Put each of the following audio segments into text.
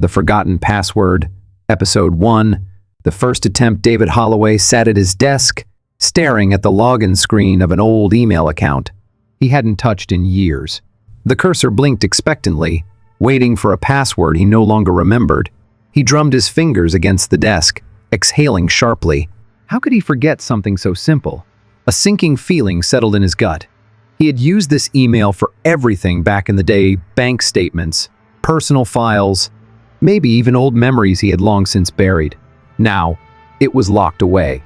The Forgotten Password, Episode 1. The first attempt. David Holloway sat at his desk, staring at the login screen of an old email account he hadn't touched in years. The cursor blinked expectantly, waiting for a password he no longer remembered. He drummed his fingers against the desk, exhaling sharply. How could he forget something so simple? A sinking feeling settled in his gut. He had used this email for everything back in the day: bank statements, personal files, maybe even old memories he had long since buried. Now, it was locked away,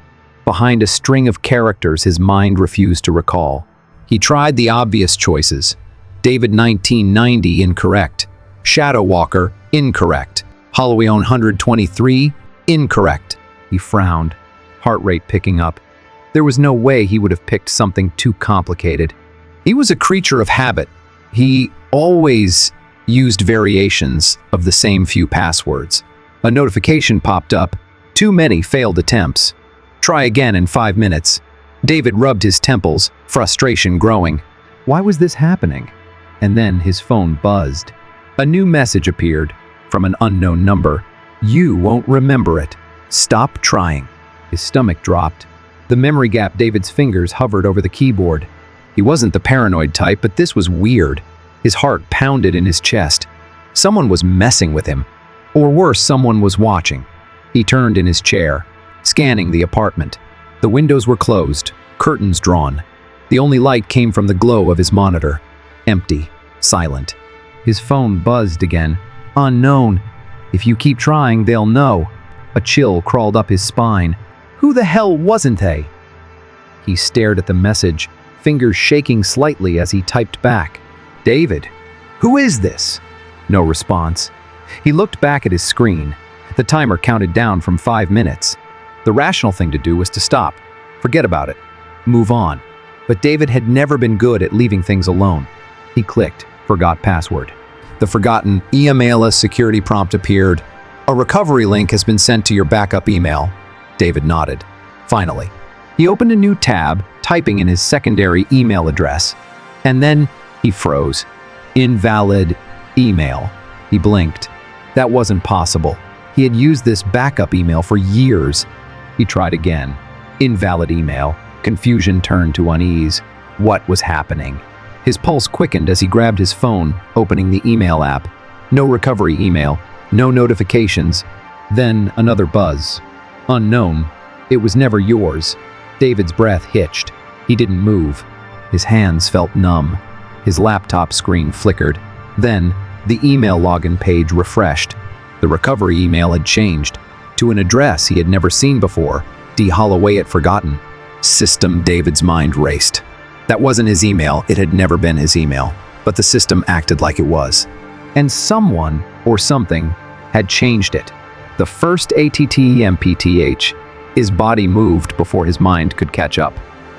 behind a string of characters his mind refused to recall. He tried the obvious choices. David 1990, incorrect. Shadow Walker, incorrect. Holloway 123, incorrect. He frowned, heart rate picking up. There was no way he would have picked something too complicated. He was a creature of habit. He always used variations of the same few passwords. A notification popped up. Too many failed attempts. Try again in 5 minutes. David rubbed his temples, frustration growing. Why was this happening? And then his phone buzzed. A new message appeared from an unknown number. You won't remember it. Stop trying. His stomach dropped. The memory gap. David's fingers hovered over the keyboard. He wasn't the paranoid type, but this was weird. His heart pounded in his chest. Someone was messing with him. Or worse, someone was watching. He turned in his chair, scanning the apartment. The windows were closed, curtains drawn. The only light came from the glow of his monitor. Empty, silent. His phone buzzed again. Unknown. If you keep trying, they'll know. A chill crawled up his spine. Who the hell wasn't they? He stared at the message, fingers shaking slightly as he typed back. David, who is this? No response. He looked back at his screen. The timer counted down from 5 minutes. The rational thing to do was to stop, forget about it, move on. But David had never been good at leaving things alone. He clicked, forgot password. The forgotten email security prompt appeared. A recovery link has been sent to your backup email. David nodded. Finally, he opened a new tab, typing in his secondary email address. And then he froze. Invalid email. He blinked. That wasn't possible. He had used this backup email for years. He tried again. Invalid email. Confusion turned to unease. What was happening? His pulse quickened as he grabbed his phone, opening the email app. No recovery email. No notifications. Then another buzz. Unknown. It was never yours. David's breath hitched. He didn't move. His hands felt numb. His laptop screen flickered. Then, the email login page refreshed. The recovery email had changed to an address he had never seen before. D. Holloway had forgotten. System. David's mind raced. That wasn't his email. It had never been his email. But the system acted like it was. And someone, or something, had changed it. The first ATTEMPTH. His body moved before his mind could catch up.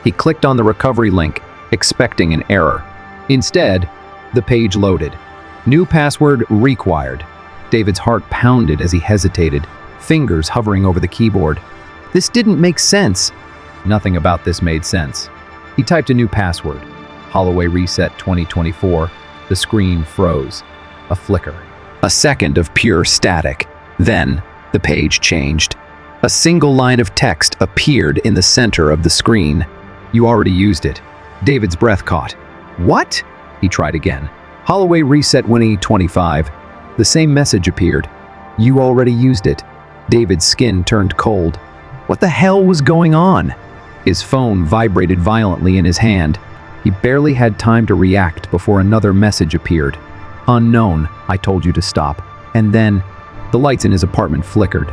He clicked on the recovery link, expecting an error. Instead, the page loaded. New password required. David's heart pounded as he hesitated, fingers hovering over the keyboard. This didn't make sense. Nothing about this made sense. He typed a new password. Holloway reset 2024. The screen froze. A flicker. A second of pure static. Then, the page changed. A single line of text appeared in the center of the screen. You already used it. David's breath caught. What? He tried again. Holloway reset 2025. The same message appeared. You already used it. David's skin turned cold. What the hell was going on? His phone vibrated violently in his hand. He barely had time to react before another message appeared. Unknown, I told you to stop. And then, the lights in his apartment flickered.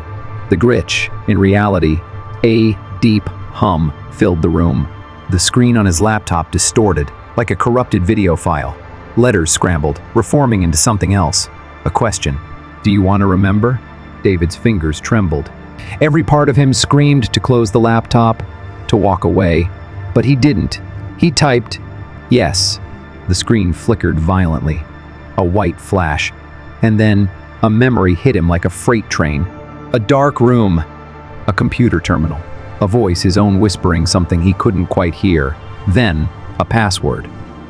The glitch, in reality, a deep hum filled the room. The screen on his laptop distorted, like a corrupted video file. Letters scrambled, reforming into something else. A question. Do you want to remember? David's fingers trembled. Every part of him screamed to close the laptop, to walk away. But he didn't. He typed, yes. The screen flickered violently. A white flash. And then, a memory hit him like a freight train. A dark room. A computer terminal. A voice, his own, whispering something he couldn't quite hear. Then, a password.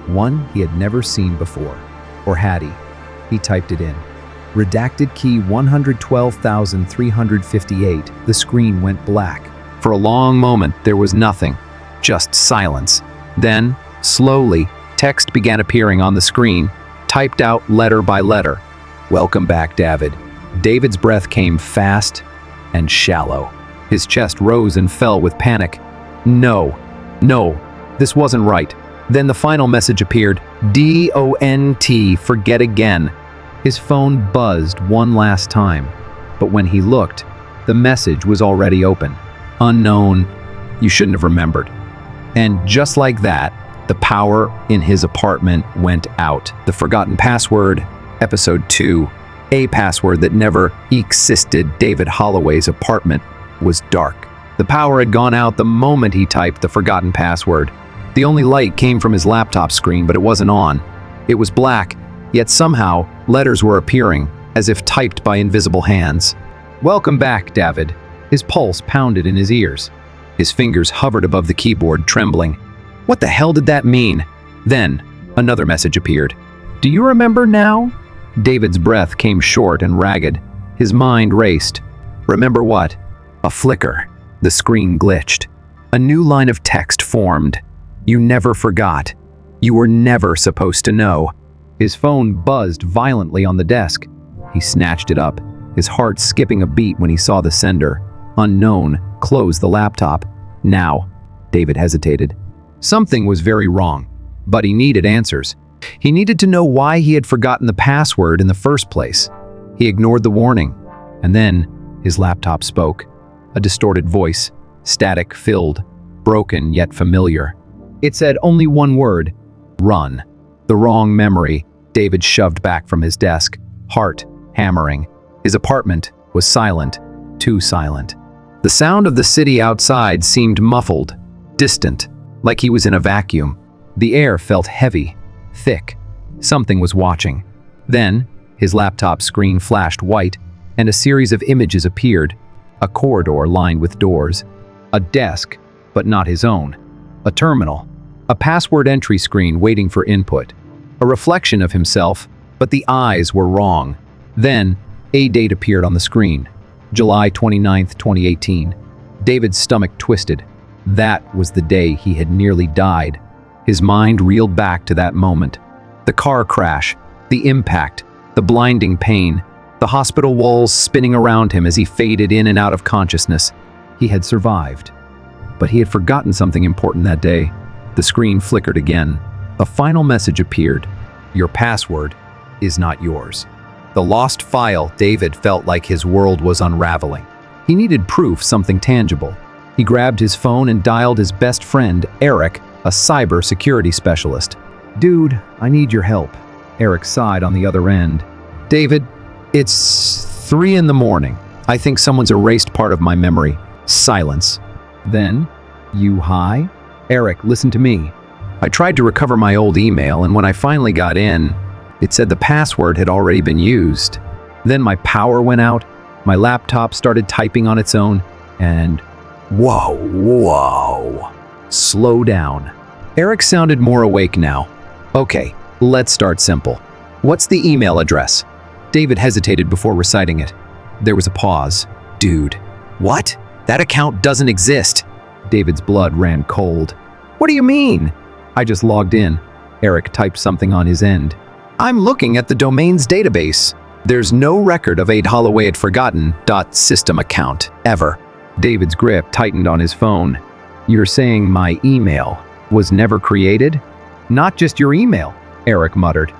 One he had never seen before. Or had he? He typed it in. Redacted key 112,358. The screen went black. For a long moment, there was nothing, just silence. Then, slowly, text began appearing on the screen, typed out letter by letter. "Welcome back, David." David's breath came fast and shallow. His chest rose and fell with panic. No, this wasn't right. Then the final message appeared, DONT, forget again. His phone buzzed one last time, but when he looked, the message was already open. Unknown, you shouldn't have remembered. And just like that, the power in his apartment went out. The Forgotten Password, Episode 2, a password that never existed. David Holloway's apartment was dark. The power had gone out the moment he typed the forgotten password. The only light came from his laptop screen, but it wasn't on. It was black, yet somehow letters were appearing, as if typed by invisible hands. "Welcome back, David." His pulse pounded in his ears. His fingers hovered above the keyboard, trembling. What the hell did that mean? Then, another message appeared. "Do you remember now?" David's breath came short and ragged. His mind raced. Remember what? A flicker. The screen glitched. A new line of text formed. "You never forgot. You were never supposed to know." His phone buzzed violently on the desk. He snatched it up, his heart skipping a beat when he saw the sender. Unknown closed the laptop. Now, David hesitated. Something was very wrong, but he needed answers. He needed to know why he had forgotten the password in the first place. He ignored the warning, and then his laptop spoke. A distorted voice, static-filled, broken yet familiar. It said only one word, run. The wrong memory. David shoved back from his desk, heart hammering. His apartment was silent, too silent. The sound of the city outside seemed muffled, distant, like he was in a vacuum. The air felt heavy, thick. Something was watching. Then, his laptop screen flashed white, and a series of images appeared. A corridor lined with doors. A desk, but not his own. A terminal. A password entry screen waiting for input. A reflection of himself, but the eyes were wrong. Then, a date appeared on the screen. July 29th, 2018. David's stomach twisted. That was the day he had nearly died. His mind reeled back to that moment. The car crash, the impact, the blinding pain, the hospital walls spinning around him as he faded in and out of consciousness. He had survived. But he had forgotten something important that day. The screen flickered again. A final message appeared. Your password is not yours. The lost file. David felt like his world was unraveling. He needed proof, something tangible. He grabbed his phone and dialed his best friend, Eric, a cyber security specialist. "Dude, I need your help." Eric sighed on the other end. "David, it's 3 in the morning. I think someone's erased part of my memory." Silence. Then, "You high?" "Eric, listen to me. I tried to recover my old email, and when I finally got in, it said the password had already been used. Then my power went out, my laptop started typing on its own, and whoa. Slow down." Eric sounded more awake now. "Okay, let's start simple. What's the email address?" David hesitated before reciting it. There was a pause. "Dude, what? That account doesn't exist." David's blood ran cold. "What do you mean?" "I just logged in." Eric typed something on his end. "I'm looking at the domain's database. There's no record of a Holloway at forgotten.system account, ever." David's grip tightened on his phone. "You're saying my email was never created?" "Not just your email," Eric muttered.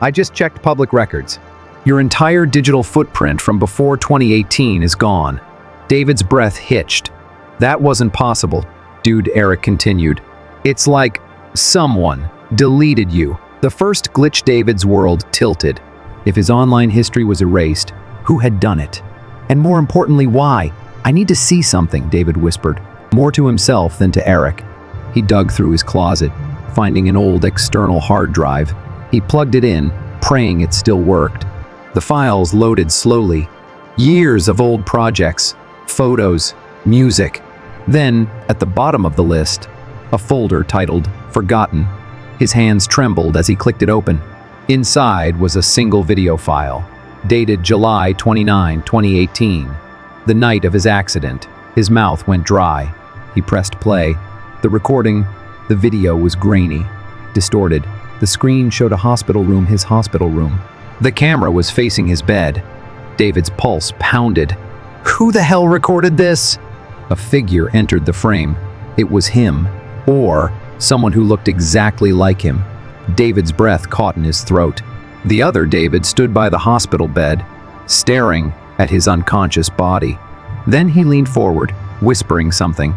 "I just checked public records. Your entire digital footprint from before 2018 is gone." David's breath hitched. "That wasn't possible, dude," Eric continued. "It's like someone deleted you." The first glitch. David's world tilted. If his online history was erased, who had done it? And more importantly, why? "I need to see something," David whispered, more to himself than to Eric. He dug through his closet, finding an old external hard drive. He plugged it in, praying it still worked. The files loaded slowly. Years of old projects, photos, music. Then, at the bottom of the list, a folder titled Forgotten. His hands trembled as he clicked it open. Inside was a single video file. dated July 29, 2018. The night of his accident. His mouth went dry. He pressed play. The video was grainy, distorted. The screen showed a hospital room, his hospital room. The camera was facing his bed. David's pulse pounded. Who the hell recorded this? A figure entered the frame. It was him, or someone who looked exactly like him. David's breath caught in his throat. The other David stood by the hospital bed, staring at his unconscious body. Then he leaned forward, whispering something.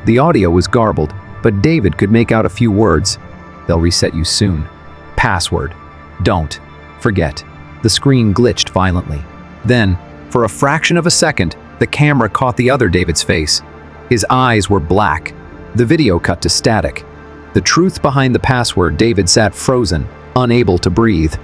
The audio was garbled, but David could make out a few words. They'll reset you soon. Password. Don't. Forget. The screen glitched violently. Then, for a fraction of a second, the camera caught the other David's face. His eyes were black. The video cut to static. The truth behind the password, David sat frozen, unable to breathe.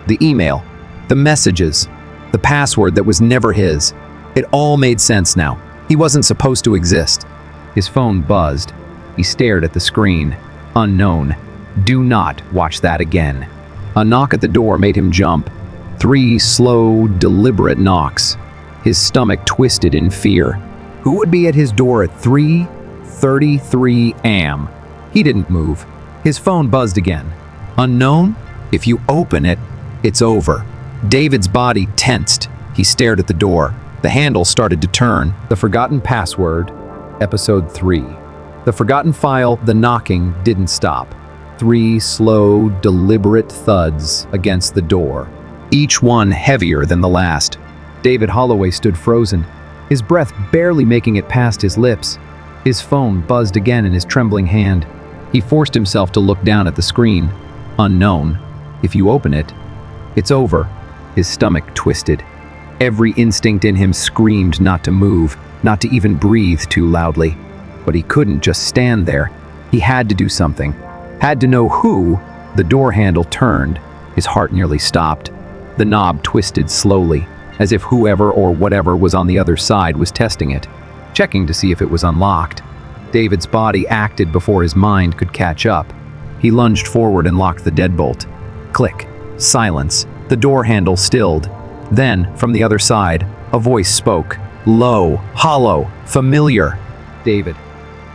The email, the messages, the password that was never his. It all made sense now. He wasn't supposed to exist. His phone buzzed. He stared at the screen. Unknown. Do not watch that again. A knock at the door made him jump. 3 slow, deliberate knocks. His stomach twisted in fear. Who would be at his door at 3:33 a.m.? He didn't move. His phone buzzed again. Unknown? If you open it, it's over. David's body tensed. He stared at the door. The handle started to turn. The Forgotten Password, Episode 3. The forgotten file, the knocking didn't stop. 3 slow, deliberate thuds against the door, each one heavier than the last. David Holloway stood frozen, his breath barely making it past his lips. His phone buzzed again in his trembling hand. He forced himself to look down at the screen. Unknown. If you open it, it's over. His stomach twisted. Every instinct in him screamed not to move, not to even breathe too loudly. But he couldn't just stand there. He had to do something. Had to know who. The door handle turned. His heart nearly stopped. The knob twisted slowly, as if whoever or whatever was on the other side was testing it, checking to see if it was unlocked. David's body acted before his mind could catch up. He lunged forward and locked the deadbolt. Click. Silence. The door handle stilled. Then, from the other side, a voice spoke. Low, hollow, familiar. David.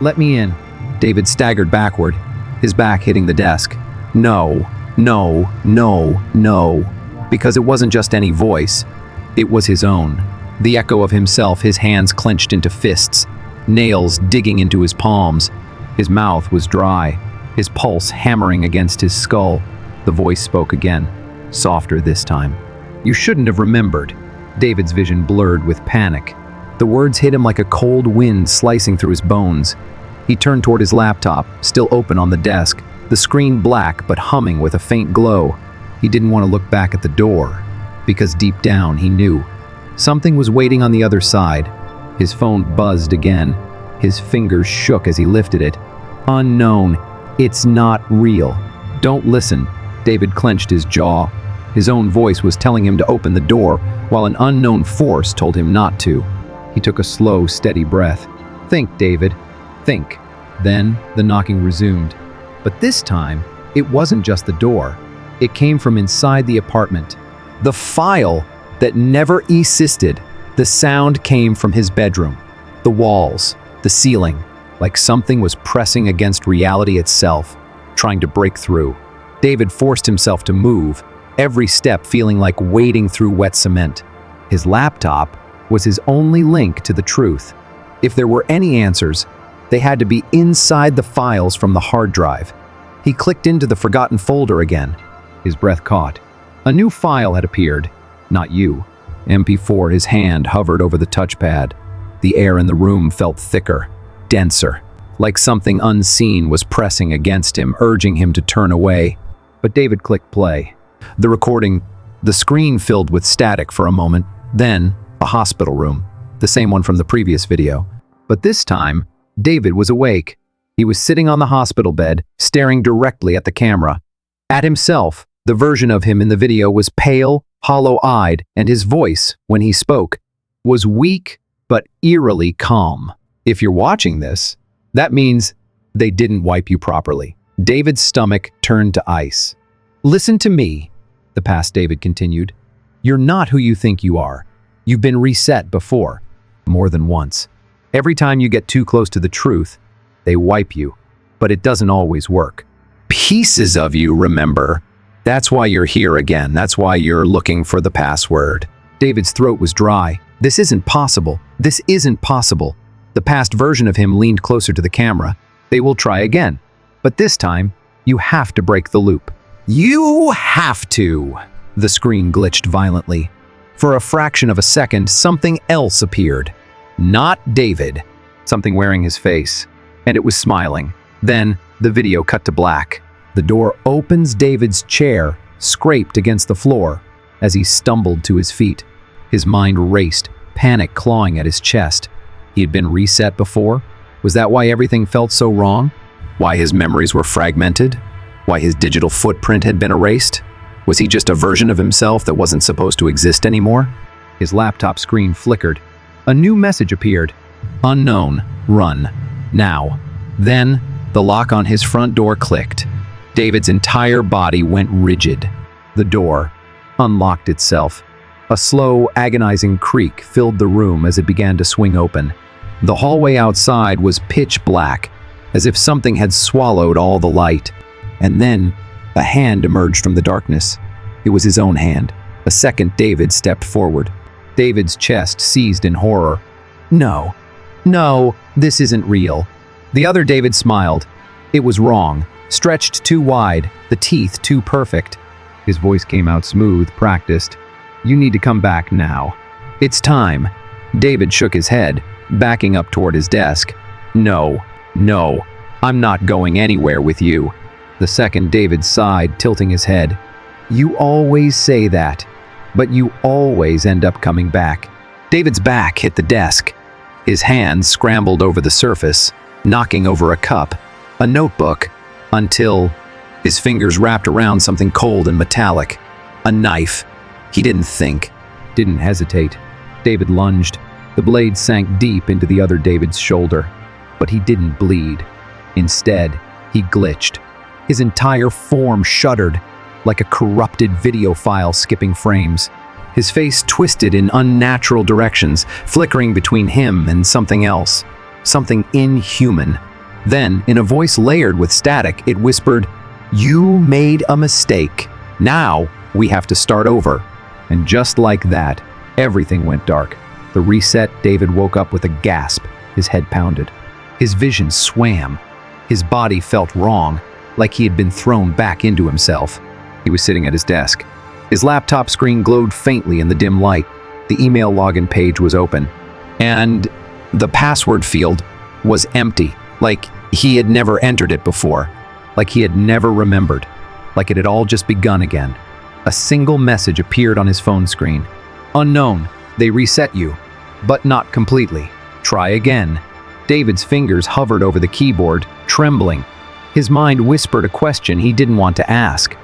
Let me in. David staggered backward, his back hitting the desk. No, no, no, no. Because it wasn't just any voice. It was his own. The echo of himself, his hands clenched into fists, nails digging into his palms. His mouth was dry, his pulse hammering against his skull. The voice spoke again, softer this time. You shouldn't have remembered. David's vision blurred with panic. The words hit him like a cold wind slicing through his bones. He turned toward his laptop, still open on the desk, the screen black but humming with a faint glow. He didn't want to look back at the door, because deep down he knew. Something was waiting on the other side. His phone buzzed again. His fingers shook as he lifted it. Unknown. It's not real. Don't listen. David clenched his jaw. His own voice was telling him to open the door, while an unknown force told him not to. He took a slow, steady breath. Think, David. Think. Then the knocking resumed. But this time, it wasn't just the door. It came from inside the apartment. The file that never existed. The sound came from his bedroom. The walls, the ceiling, like something was pressing against reality itself, trying to break through. David forced himself to move, every step feeling like wading through wet cement. His laptop was his only link to the truth. If there were any answers, they had to be inside the files from the hard drive. He clicked into the forgotten folder again. His breath caught. A new file had appeared. Not you. MP4, his hand hovered over the touchpad. The air in the room felt thicker, denser, like something unseen was pressing against him, urging him to turn away. But David clicked play. The screen filled with static for a moment, then a hospital room, the same one from the previous video. But this time, David was awake. He was sitting on the hospital bed, staring directly at the camera. At himself. The version of him in the video was pale, hollow-eyed, and his voice, when he spoke, was weak but eerily calm. If you're watching this, that means they didn't wipe you properly. David's stomach turned to ice. Listen to me, the past David continued. You're not who you think you are. You've been reset before, more than once. Every time you get too close to the truth, they wipe you, but it doesn't always work. Pieces of you remember. That's why you're here again. That's why you're looking for the password. David's throat was dry. This isn't possible. This isn't possible. The past version of him leaned closer to the camera. They will try again. But this time, you have to break the loop. You have to. The screen glitched violently. For a fraction of a second, something else appeared. Not David. Something wearing his face. And it was smiling. Then, the video cut to black. The door opens. David's chair scraped against the floor as he stumbled to his feet. His mind raced, panic clawing at his chest. He had been reset before? Was that why everything felt so wrong? Why his memories were fragmented? Why his digital footprint had been erased? Was he just a version of himself that wasn't supposed to exist anymore? His laptop screen flickered. A new message appeared. Unknown. Run. Now. Then, the lock on his front door clicked. David's entire body went rigid. The door unlocked itself. A slow, agonizing creak filled the room as it began to swing open. The hallway outside was pitch black, as if something had swallowed all the light. And then, a hand emerged from the darkness. It was his own hand. A second, David stepped forward. David's chest seized in horror. No, this isn't real. The other David smiled. It was wrong, stretched too wide, the teeth too perfect. His voice came out smooth, practiced. You need to come back now. It's time. David shook his head, backing up toward his desk. No, I'm not going anywhere with you. The second David sighed, tilting his head. You always say that, but you always end up coming back. David's back hit the desk. His hands scrambled over the surface, knocking over a cup, a notebook, until his fingers wrapped around something cold and metallic. A knife. He didn't think, didn't hesitate. David lunged. The blade sank deep into the other David's shoulder, but he didn't bleed. Instead, he glitched. His entire form shuddered, like a corrupted video file skipping frames. His face twisted in unnatural directions, flickering between him and something else, something inhuman. Then, in a voice layered with static, it whispered, "You made a mistake. Now we have to start over." And just like that, everything went dark. The reset, David woke up with a gasp. His head pounded. His vision swam. His body felt wrong, like he had been thrown back into himself. He was sitting at his desk. His laptop screen glowed faintly in the dim light. The email login page was open. And the password field was empty, like he had never entered it before, like he had never remembered, like it had all just begun again. A single message appeared on his phone screen. Unknown. They reset you, but not completely. Try again. David's fingers hovered over the keyboard, trembling. His mind whispered a question he didn't want to ask.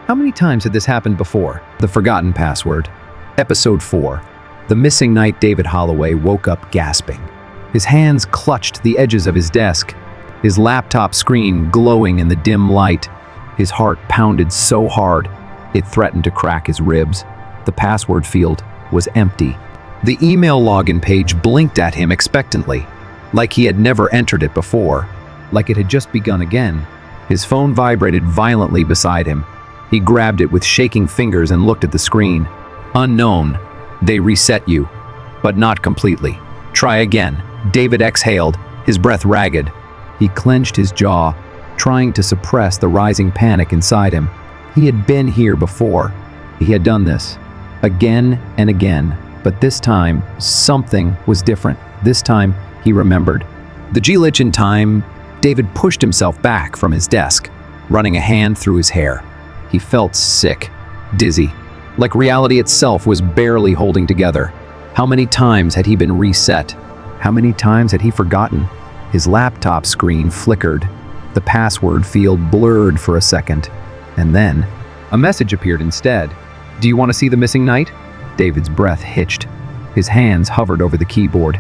How many times had this happened before? The forgotten password. Episode 4. The missing night. David Holloway woke up gasping. His hands clutched the edges of his desk, his laptop screen glowing in the dim light. His heart pounded so hard, it threatened to crack his ribs. The password field was empty. The email login page blinked at him expectantly, like he had never entered it before, like it had just begun again. His phone vibrated violently beside him. He grabbed it with shaking fingers and looked at the screen. Unknown. They reset you, but not completely. Try again. David exhaled, his breath ragged. He clenched his jaw, trying to suppress the rising panic inside him. He had been here before. He had done this again and again, but this time, something was different. This time, he remembered. The glitch in time, David pushed himself back from his desk, running a hand through his hair. He felt sick, dizzy, like reality itself was barely holding together. How many times had he been reset? How many times had he forgotten? His laptop screen flickered. The password field blurred for a second. And then, a message appeared instead. Do you want to see the missing night? David's breath hitched. His hands hovered over the keyboard.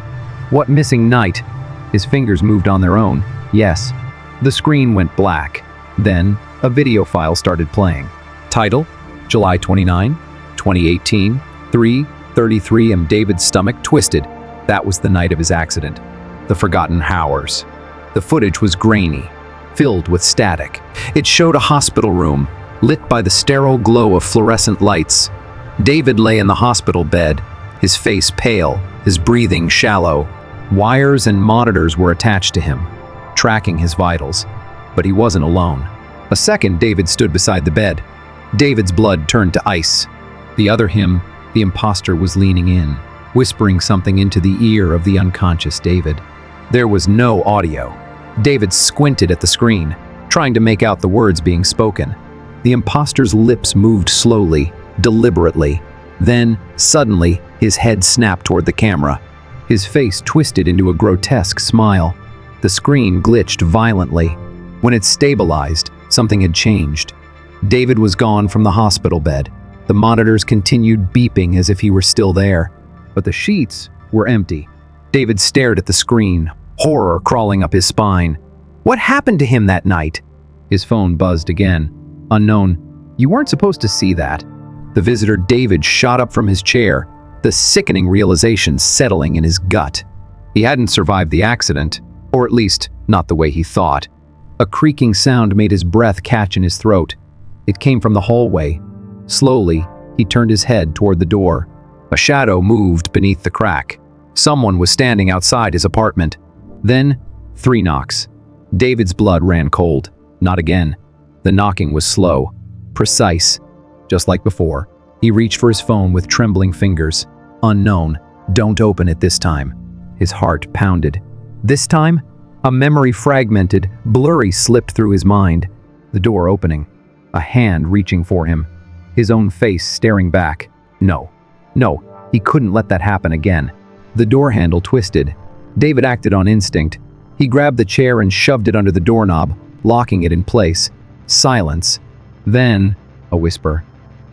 What missing night? His fingers moved on their own. Yes. The screen went black. Then, a video file started playing. Title, July 29, 2018. 3:33 am. David's stomach twisted. That was the night of his accident. The forgotten hours. The footage was grainy, filled with static. It showed a hospital room, lit by the sterile glow of fluorescent lights. David lay in the hospital bed, his face pale, his breathing shallow. Wires and monitors were attached to him, tracking his vitals. But he wasn't alone. A second, David stood beside the bed. David's blood turned to ice. The other him, the imposter, was leaning in, whispering something into the ear of the unconscious David. There was no audio. David squinted at the screen, trying to make out the words being spoken. The imposter's lips moved slowly, deliberately. Then, suddenly, his head snapped toward the camera. His face twisted into a grotesque smile. The screen glitched violently. When it stabilized, something had changed. David was gone from the hospital bed. The monitors continued beeping as if he were still there, but the sheets were empty. David stared at the screen, horror crawling up his spine. What happened to him that night? His phone buzzed again. Unknown. You weren't supposed to see that. The visitor David shot up from his chair, the sickening realization settling in his gut. He hadn't survived the accident, or at least not the way he thought. A creaking sound made his breath catch in his throat. It came from the hallway. Slowly, he turned his head toward the door. A shadow moved beneath the crack. Someone was standing outside his apartment. Then, 3 knocks. David's blood ran cold. Not again. The knocking was slow, precise, just like before. He reached for his phone with trembling fingers. Unknown. Don't open it this time. His heart pounded. This time? A memory fragmented, blurry slipped through his mind. The door opening. A hand reaching for him. His own face staring back. No, he couldn't let that happen again. The door handle twisted. David acted on instinct. He grabbed the chair and shoved it under the doorknob, locking it in place. Silence. Then, a whisper.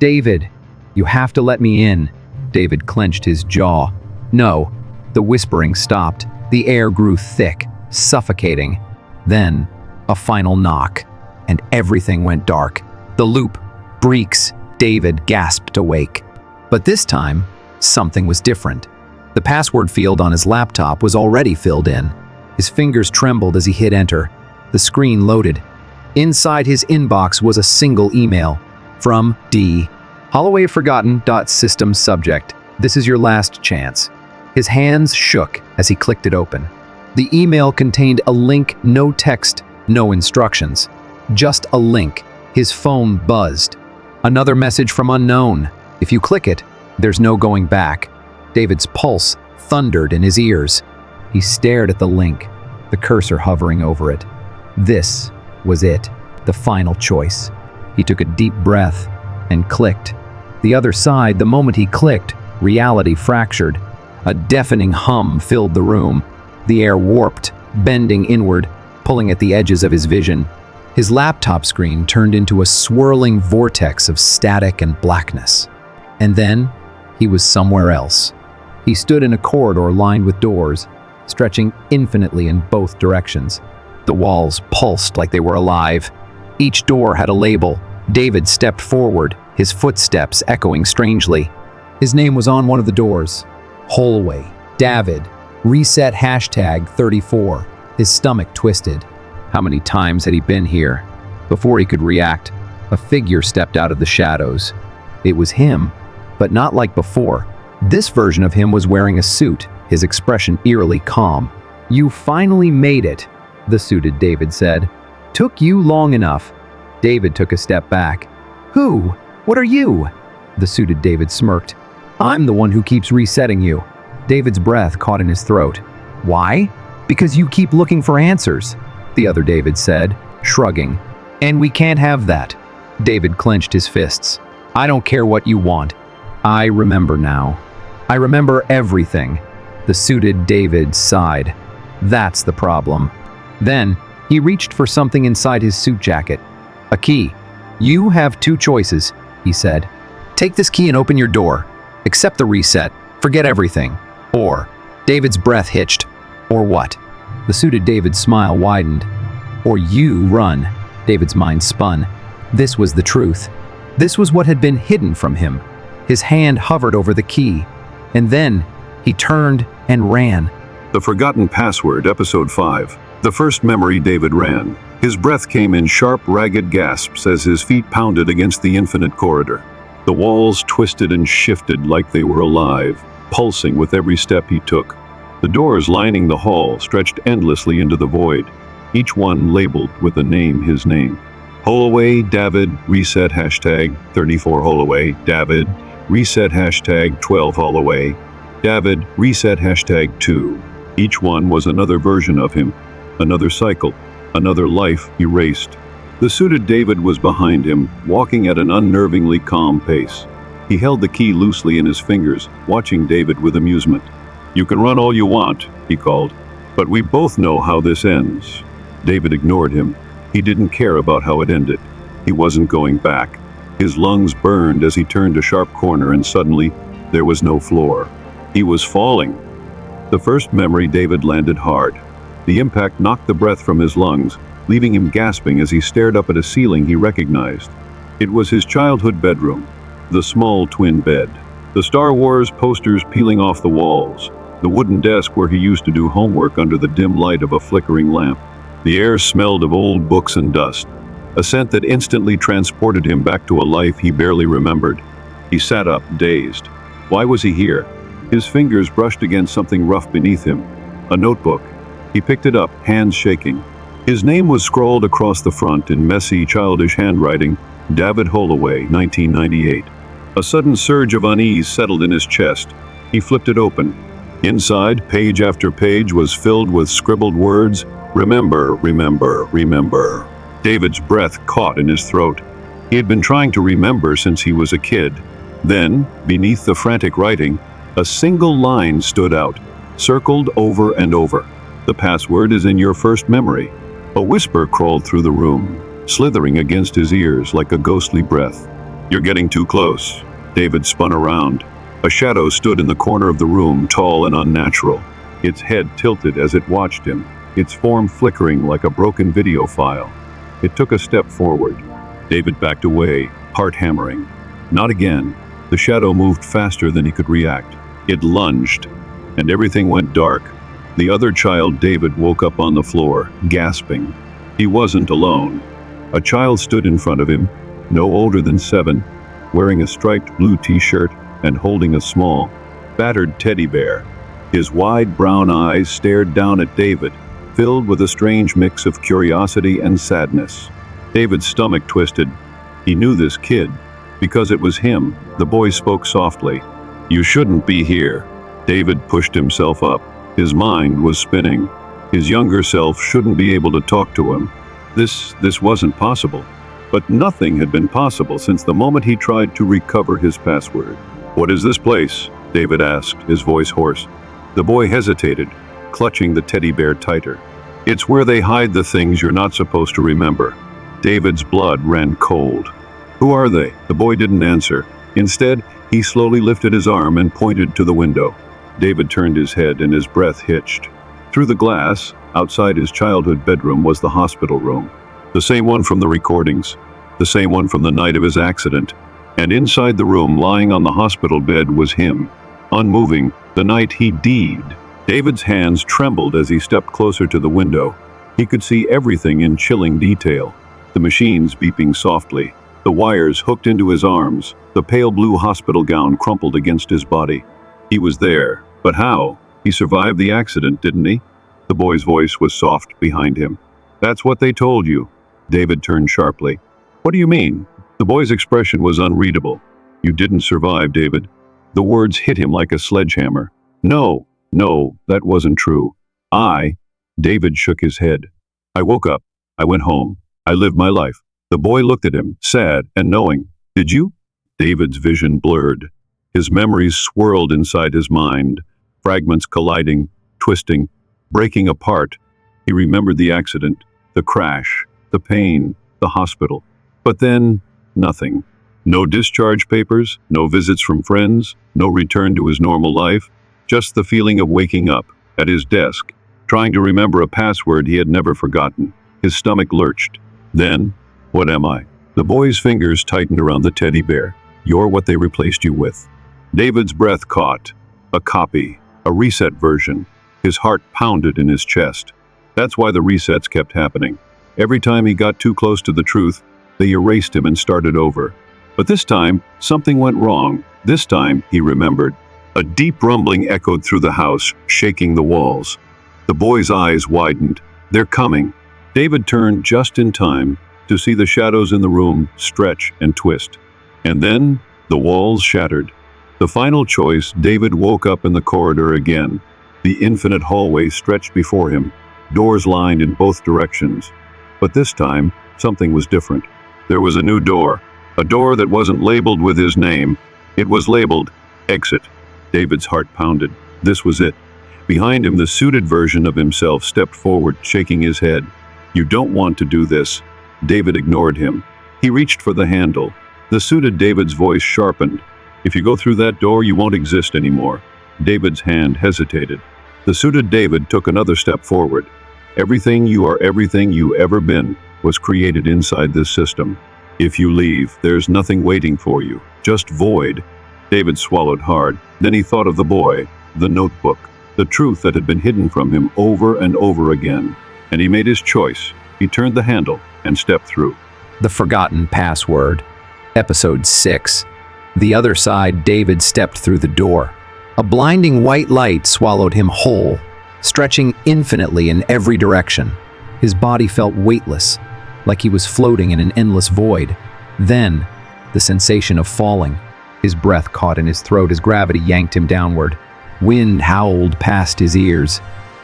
David, you have to let me in. David clenched his jaw. No. The whispering stopped. The air grew thick, suffocating. Then, a final knock, and everything went dark. The loop. Breeks. David gasped awake. But this time, something was different. The password field on his laptop was already filled in. His fingers trembled as he hit enter. The screen loaded. Inside his inbox was a single email. From D. Holloway forgotten. System subject. This is your last chance. His hands shook as he clicked it open. The email contained a link, no text, no instructions. Just a link. His phone buzzed. Another message from unknown. If you click it, there's no going back. David's pulse thundered in his ears. He stared at the link, the cursor hovering over it. This was it, the final choice. He took a deep breath and clicked. The other side, the moment he clicked, reality fractured. A deafening hum filled the room. The air warped, bending inward, pulling at the edges of his vision. His laptop screen turned into a swirling vortex of static and blackness. And then, he was somewhere else. He stood in a corridor lined with doors, stretching infinitely in both directions. The walls pulsed like they were alive. Each door had a label. David stepped forward, his footsteps echoing strangely. His name was on one of the doors. Holloway. David. Reset #34. His stomach twisted. How many times had he been here? Before he could react, a figure stepped out of the shadows. It was him, but not like before. This version of him was wearing a suit, his expression eerily calm. You finally made it, the suited David said. Took you long enough. David took a step back. Who? What are you? The suited David smirked. I'm the one who keeps resetting you. David's breath caught in his throat. Why? Because you keep looking for answers, the other David said, shrugging. And we can't have that. David clenched his fists. I don't care what you want. I remember now. I remember everything. The suited David sighed. That's the problem. Then, he reached for something inside his suit jacket. A key. You have 2 choices, he said. Take this key and open your door. Accept the reset. Forget everything. Or, David's breath hitched. Or what? The suited David's smile widened. Or you run. David's mind spun. This was the truth. This was what had been hidden from him. His hand hovered over the key, and then he turned and ran. The Forgotten Password, Episode 5. The first memory David ran. His breath came in sharp, ragged gasps as his feet pounded against the infinite corridor. The walls twisted and shifted like they were alive, pulsing with every step he took. The doors lining the hall stretched endlessly into the void, each one labeled with a name, his name. Holloway, David, reset hashtag 34 Holloway, David, reset hashtag 12 Holloway, David, reset hashtag 2. Each one was another version of him, another cycle, another life erased. The suited David was behind him, walking at an unnervingly calm pace. He held the key loosely in his fingers, watching David with amusement. "You can run all you want," he called, "but we both know how this ends." David ignored him. He didn't care about how it ended. He wasn't going back. His lungs burned as he turned a sharp corner, and suddenly, there was no floor. He was falling. The first memory David landed hard. The impact knocked the breath from his lungs, leaving him gasping as he stared up at a ceiling he recognized. It was his childhood bedroom, the small twin bed, the Star Wars posters peeling off the walls, the wooden desk where he used to do homework under the dim light of a flickering lamp. The air smelled of old books and dust, a scent that instantly transported him back to a life he barely remembered. He sat up, dazed. Why was he here? His fingers brushed against something rough beneath him, a notebook. He picked it up, hands shaking. His name was scrawled across the front in messy, childish handwriting, David Holloway, 1998. A sudden surge of unease settled in his chest. He flipped it open. Inside, page after page was filled with scribbled words, "Remember, remember, remember." David's breath caught in his throat. He had been trying to remember since he was a kid. Then, beneath the frantic writing, a single line stood out, circled over and over. "The password is in your first memory." A whisper crawled through the room, slithering against his ears like a ghostly breath. "You're getting too close." David spun around. A shadow stood in the corner of the room, tall and unnatural. Its head tilted as it watched him, its form flickering like a broken video file. It took a step forward. David backed away, heart hammering. Not again. The shadow moved faster than he could react. It lunged, and everything went dark. The other child, David, woke up on the floor, gasping. He wasn't alone. A child stood in front of him, no older than 7, wearing a striped blue t-shirt and holding a small, battered teddy bear. His wide brown eyes stared down at David, filled with a strange mix of curiosity and sadness. David's stomach twisted. He knew this kid. Because it was him, the boy spoke softly. "You shouldn't be here." David pushed himself up. His mind was spinning. His younger self shouldn't be able to talk to him. This wasn't possible. But nothing had been possible since the moment he tried to recover his password. "What is this place?" David asked, his voice hoarse. The boy hesitated, clutching the teddy bear tighter. "It's where they hide the things you're not supposed to remember." David's blood ran cold. "Who are they?" The boy didn't answer. Instead, he slowly lifted his arm and pointed to the window. David turned his head and his breath hitched. Through the glass, outside his childhood bedroom, was the hospital room. The same one from the recordings. The same one from the night of his accident. And inside the room, lying on the hospital bed, was him, unmoving, the night he died. David's hands trembled as he stepped closer to the window. He could see everything in chilling detail. The machines beeping softly, the wires hooked into his arms, the pale blue hospital gown crumpled against his body. He was there, but how? He survived the accident, didn't he? The boy's voice was soft behind him. "That's what they told you." David turned sharply. "What do you mean?" The boy's expression was unreadable. "You didn't survive, David." The words hit him like a sledgehammer. No, that wasn't true. David shook his head. "I woke up. I went home. I lived my life." The boy looked at him, sad and knowing. "Did you?" David's vision blurred. His memories swirled inside his mind, fragments colliding, twisting, breaking apart. He remembered the accident, the crash, the pain, the hospital. But then, nothing. No discharge papers, no visits from friends, no return to his normal life. Just the feeling of waking up, at his desk, trying to remember a password he had never forgotten. His stomach lurched. Then, what am I? The boy's fingers tightened around the teddy bear. You're what they replaced you with. David's breath caught. A copy. A reset version. His heart pounded in his chest. That's why the resets kept happening. Every time he got too close to the truth, they erased him and started over. But this time, something went wrong. This time, he remembered. A deep rumbling echoed through the house, shaking the walls. The boy's eyes widened. They're coming. David turned just in time to see the shadows in the room stretch and twist. And then, the walls shattered. The final choice, David woke up in the corridor again. The infinite hallway stretched before him, doors lined in both directions. But this time, something was different. There was a new door, a door that wasn't labeled with his name. It was labeled Exit. David's heart pounded. This was it. Behind him, the suited version of himself stepped forward, shaking his head. You don't want to do this. David ignored him. He reached for the handle. The suited David's voice sharpened. If you go through that door, you won't exist anymore. David's hand hesitated. The suited David took another step forward. Everything you are, everything you ever been, was created inside this system. If you leave, there's nothing waiting for you, just void. David swallowed hard. Then he thought of the boy, the notebook, the truth that had been hidden from him over and over again. And he made his choice. He turned the handle and stepped through. The Forgotten Password. Episode 6. The other side, David stepped through the door. A blinding white light swallowed him whole, stretching infinitely in every direction. His body felt weightless, like he was floating in an endless void. Then, the sensation of falling. His breath caught in his throat as gravity yanked him downward. Wind howled past his ears,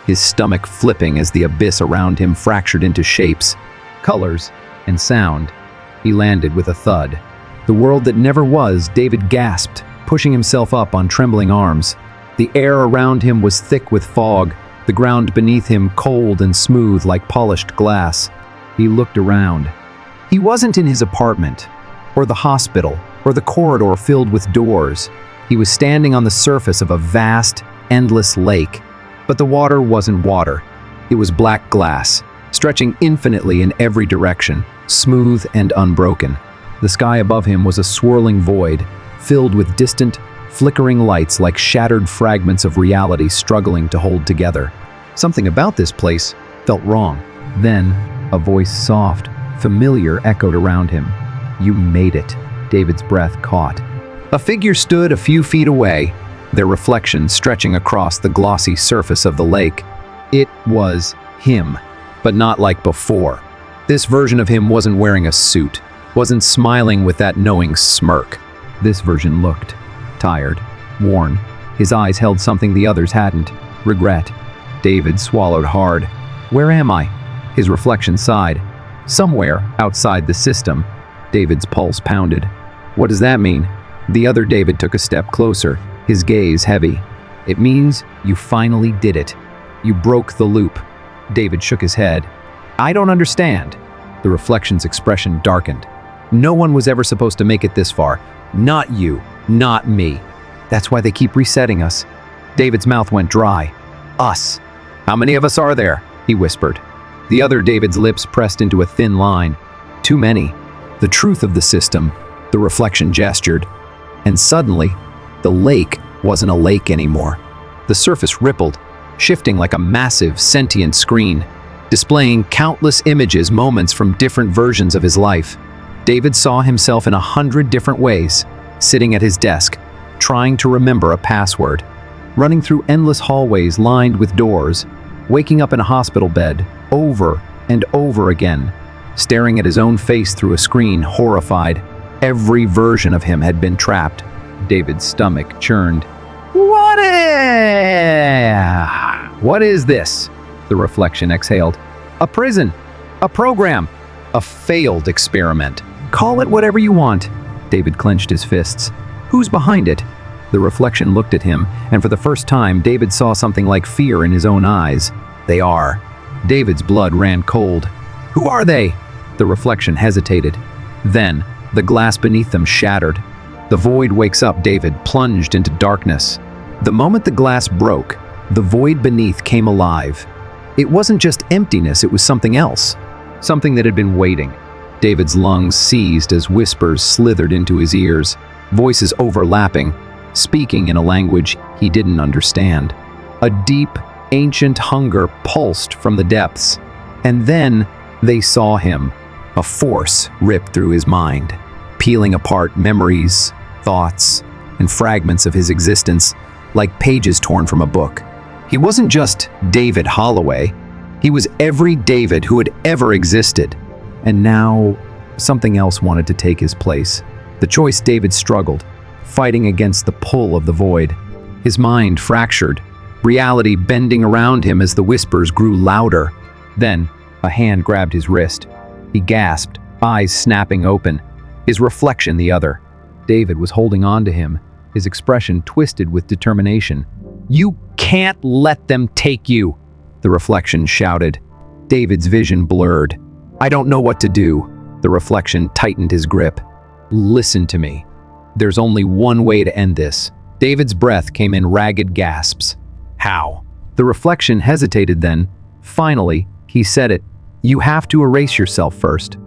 his stomach flipping as the abyss around him fractured into shapes, colors, and sound. He landed with a thud. The world that never was, David gasped, pushing himself up on trembling arms. The air around him was thick with fog, the ground beneath him cold and smooth like polished glass. He looked around. He wasn't in his apartment, or the hospital, or the corridor filled with doors. He was standing on the surface of a vast, endless lake. But the water wasn't water. It was black glass, stretching infinitely in every direction, smooth and unbroken. The sky above him was a swirling void, filled with distant, flickering lights like shattered fragments of reality struggling to hold together. Something about this place felt wrong. Then, a voice soft, familiar echoed around him. You made it. David's breath caught. A figure stood a few feet away, their reflection stretching across the glossy surface of the lake. It was him, but not like before. This version of him wasn't wearing a suit, wasn't smiling with that knowing smirk. This version looked tired, worn. His eyes held something the others hadn't. Regret. David swallowed hard. Where am I? His reflection sighed. Somewhere outside the system. David's pulse pounded. What does that mean? The other David took a step closer, his gaze heavy. It means you finally did it. You broke the loop. David shook his head. I don't understand. The reflection's expression darkened. No one was ever supposed to make it this far. Not you, not me. That's why they keep resetting us. David's mouth went dry. Us. How many of us are there? He whispered. The other David's lips pressed into a thin line. Too many. The truth of the system, the reflection gestured. And suddenly, the lake wasn't a lake anymore. The surface rippled, shifting like a massive, sentient screen, displaying countless images, moments from different versions of his life. David saw himself in 100 different ways, sitting at his desk, trying to remember a password, running through endless hallways lined with doors, waking up in a hospital bed, over and over again, staring at his own face through a screen, horrified. Every version of him had been trapped. David's stomach churned. What is this? The reflection exhaled. A prison. A program. A failed experiment. Call it whatever you want. David clenched his fists. Who's behind it? The reflection looked at him, and for the first time, David saw something like fear in his own eyes. They are. David's blood ran cold. Who are they? The reflection hesitated. Then, the glass beneath them shattered. The void wakes up, David plunged into darkness. The moment the glass broke, the void beneath came alive. It wasn't just emptiness, it was something else. Something that had been waiting. David's lungs seized as whispers slithered into his ears. voices overlapping, speaking in a language he didn't understand. A deep, ancient hunger pulsed from the depths. And then they saw him. A force ripped through his mind, peeling apart memories, thoughts, and fragments of his existence like pages torn from a book. He wasn't just David Holloway. He was every David who had ever existed. And now, something else wanted to take his place. The choice David struggled, fighting against the pull of the void. His mind fractured, reality bending around him as the whispers grew louder. Then, a hand grabbed his wrist. He gasped, eyes snapping open, his reflection the other. David was holding on to him, his expression twisted with determination. "You can't let them take you," the reflection shouted. David's vision blurred. "I don't know what to do." The reflection tightened his grip. "Listen to me. There's only one way to end this." David's breath came in ragged gasps. "How?" The reflection hesitated then. Finally, he said it. "You have to erase yourself first."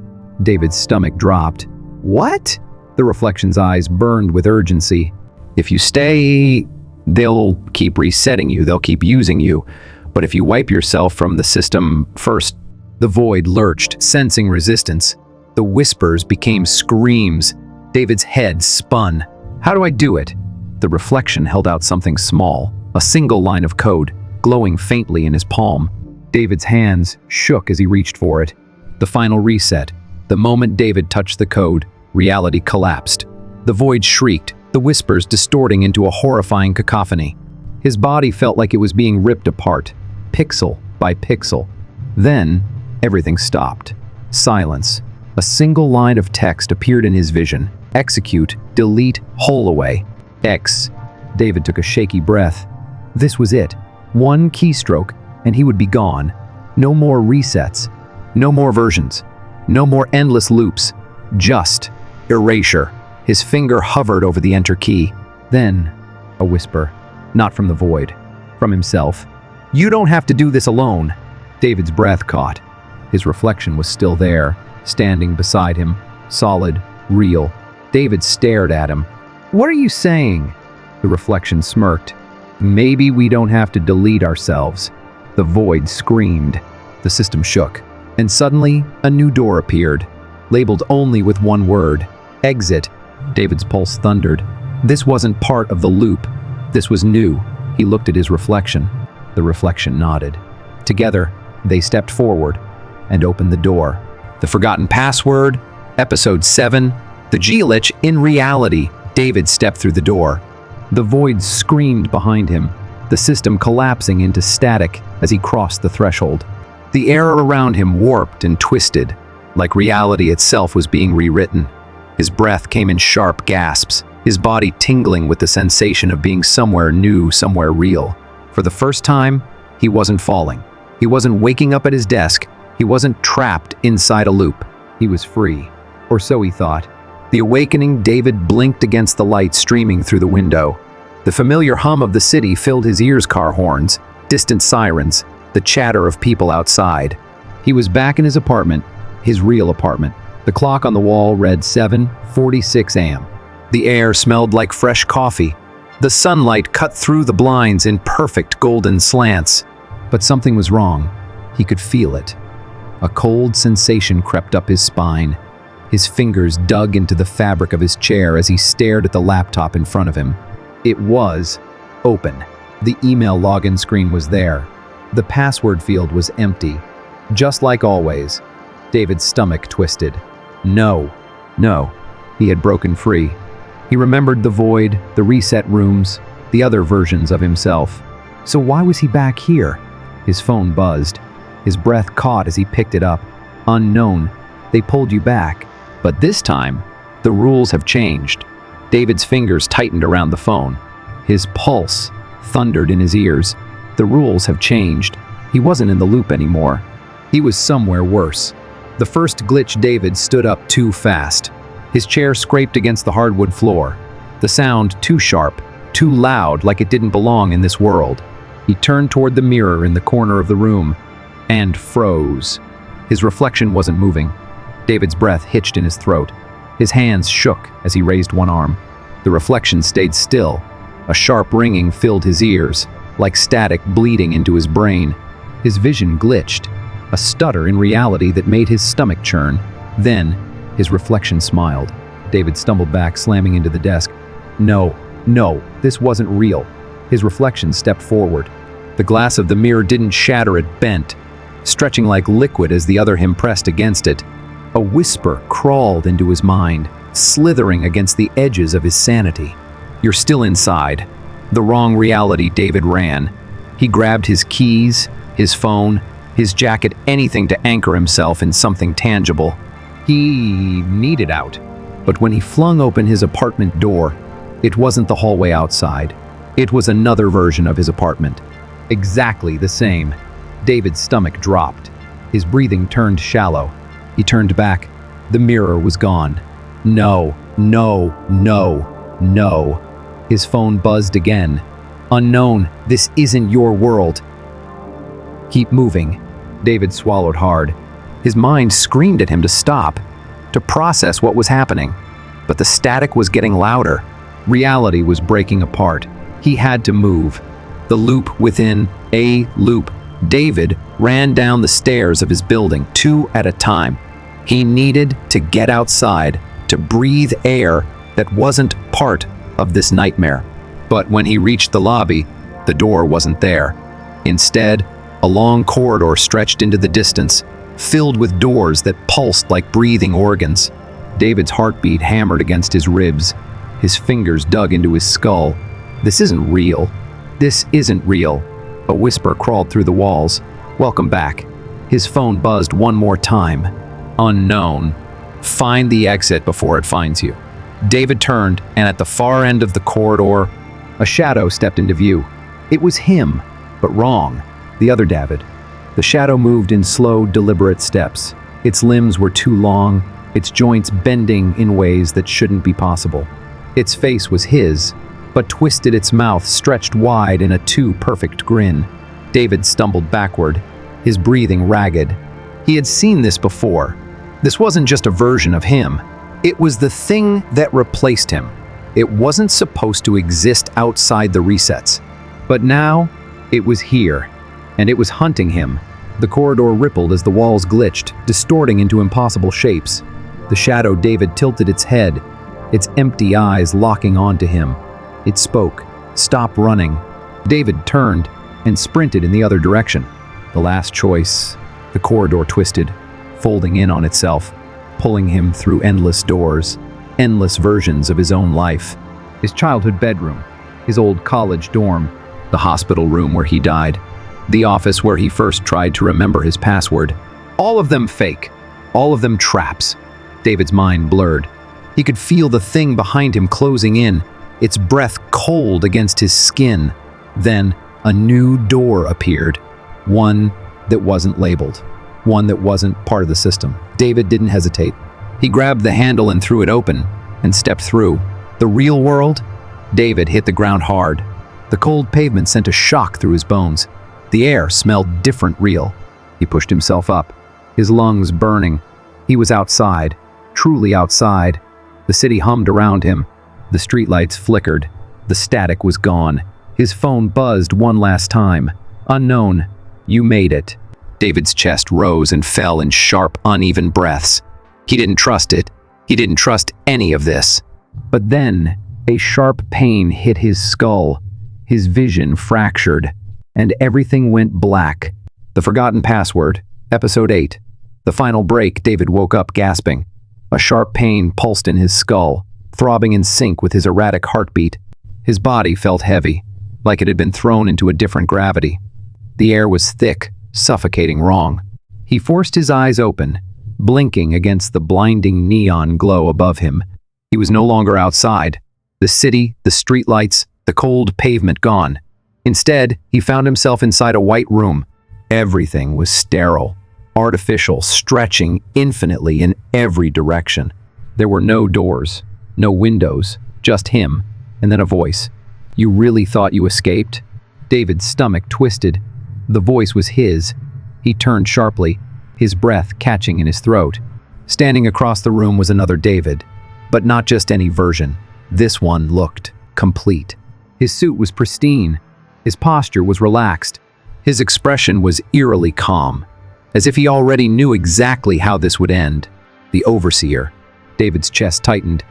David's stomach dropped. "What?" The reflection's eyes burned with urgency. "If you stay, they'll keep resetting you, they'll keep using you. But if you wipe yourself from the system first..." The void lurched, sensing resistance. The whispers became screams. David's head spun. "How do I do it?" The reflection held out something small, a single line of code, glowing faintly in his palm. David's hands shook as he reached for it. The final reset. The moment David touched the code, reality collapsed. The void shrieked, the whispers distorting into a horrifying cacophony. His body felt like it was being ripped apart, pixel by pixel. Then, everything stopped. Silence. A single line of text appeared in his vision. Execute, delete, Holloway. X. David took a shaky breath. This was it. One keystroke, and he would be gone. No more resets. No more versions. No more endless loops. Just erasure. His finger hovered over the enter key. Then, a whisper. Not from the void. From himself. "You don't have to do this alone." David's breath caught. His reflection was still there, standing beside him, solid, real. David stared at him. "What are you saying?" The reflection smirked. "Maybe we don't have to delete ourselves." The void screamed. The system shook. And suddenly, a new door appeared, labeled only with one word. Exit. David's pulse thundered. This wasn't part of the loop. This was new. He looked at his reflection. The reflection nodded. Together, they stepped forward and opened the door. The Forgotten Password, Episode 7, The Glitch in Reality. David stepped through the door. The void screamed behind him, the system collapsing into static as he crossed the threshold. The air around him warped and twisted, like reality itself was being rewritten. His breath came in sharp gasps, his body tingling with the sensation of being somewhere new, somewhere real. For the first time, he wasn't falling. He wasn't waking up at his desk. He wasn't trapped inside a loop. He was free. Or so he thought. The awakening David blinked against the light streaming through the window. The familiar hum of the city filled his ears, car horns, distant sirens, the chatter of people outside. He was back in his apartment, his real apartment. The clock on the wall read 7:46 a.m. The air smelled like fresh coffee. The sunlight cut through the blinds in perfect golden slants. But something was wrong. He could feel it. A cold sensation crept up his spine. His fingers dug into the fabric of his chair as he stared at the laptop in front of him. It was open. The email login screen was there. The password field was empty. Just like always. David's stomach twisted. No. He had broken free. He remembered the void, the reset rooms, the other versions of himself. So why was he back here? His phone buzzed. His breath caught as he picked it up. Unknown. They pulled you back. But this time, the rules have changed. David's fingers tightened around the phone. His pulse thundered in his ears. The rules have changed. He wasn't in the loop anymore. He was somewhere worse. The first glitch, David stood up too fast. His chair scraped against the hardwood floor. The sound too sharp, too loud, like it didn't belong in this world. He turned toward the mirror in the corner of the room and froze. His reflection wasn't moving. David's breath hitched in his throat. His hands shook as he raised one arm. The reflection stayed still. A sharp ringing filled his ears, like static bleeding into his brain. His vision glitched, a stutter in reality that made his stomach churn. Then, his reflection smiled. David stumbled back, slamming into the desk. No, this wasn't real. His reflection stepped forward. The glass of the mirror didn't shatter, it bent, stretching like liquid as the other him pressed against it. A whisper crawled into his mind, slithering against the edges of his sanity. You're still inside. The wrong reality. David ran. He grabbed his keys, his phone, his jacket, anything to anchor himself in something tangible. He needed out. But when he flung open his apartment door, it wasn't the hallway outside. It was another version of his apartment. Exactly the same. David's stomach dropped. His breathing turned shallow. He turned back. The mirror was gone. No. His phone buzzed again. Unknown, this isn't your world. Keep moving. David swallowed hard. His mind screamed at him to stop, to process what was happening. But the static was getting louder. Reality was breaking apart. He had to move. The loop within a loop. David ran down the stairs of his building, 2 at a time. He needed to get outside, to breathe air that wasn't part of this nightmare. But when he reached the lobby, the door wasn't there. Instead, a long corridor stretched into the distance, filled with doors that pulsed like breathing organs. David's heartbeat hammered against his ribs. His fingers dug into his skull. This isn't real. This isn't real. A whisper crawled through the walls. Welcome back. His phone buzzed one more time. Unknown. Find the exit before it finds you. David turned, and at the far end of the corridor, a shadow stepped into view. It was him, but wrong. The other David. The shadow moved in slow, deliberate steps. Its limbs were too long, its joints bending in ways that shouldn't be possible. Its face was his, but twisted, its mouth stretched wide in a too perfect grin. David stumbled backward, his breathing ragged. He had seen this before. This wasn't just a version of him. It was the thing that replaced him. It wasn't supposed to exist outside the resets. But now, it was here, and it was hunting him. The corridor rippled as the walls glitched, distorting into impossible shapes. The shadow David tilted its head, its empty eyes locking onto him. It spoke. Stop running. David turned and sprinted in the other direction. The last choice. The corridor twisted, folding in on itself, pulling him through endless doors, endless versions of his own life. His childhood bedroom, his old college dorm, the hospital room where he died, the office where he first tried to remember his password. All of them fake, all of them traps. David's mind blurred. He could feel the thing behind him closing in, its breath cold against his skin. Then a new door appeared, one that wasn't labeled, one that wasn't part of the system. David didn't hesitate. He grabbed the handle and threw it open and stepped through. The real world? David hit the ground hard. The cold pavement sent a shock through his bones. The air smelled different real. He pushed himself up, his lungs burning. He was outside, truly outside. The city hummed around him. The streetlights flickered. The static was gone. His phone buzzed one last time. Unknown. You made it. David's chest rose and fell in sharp, uneven breaths. He didn't trust it. He didn't trust any of this. But then, a sharp pain hit his skull. His vision fractured, and everything went black. The Forgotten Password, Episode 8. The final break. David woke up gasping. A sharp pain pulsed in his skull, throbbing in sync with his erratic heartbeat. His body felt heavy, like it had been thrown into a different gravity. The air was thick, suffocating wrong. He forced his eyes open, blinking against the blinding neon glow above him. He was no longer outside. The city, the streetlights, the cold pavement gone. Instead, he found himself inside a white room. Everything was sterile, artificial, stretching infinitely in every direction. There were no doors, no windows, just him, and then a voice. You really thought you escaped? David's stomach twisted. The voice was his. He turned sharply, his breath catching in his throat. Standing across the room was another David, but not just any version. This one looked complete. His suit was pristine. His posture was relaxed. His expression was eerily calm, as if he already knew exactly how this would end. The overseer. David's chest tightened.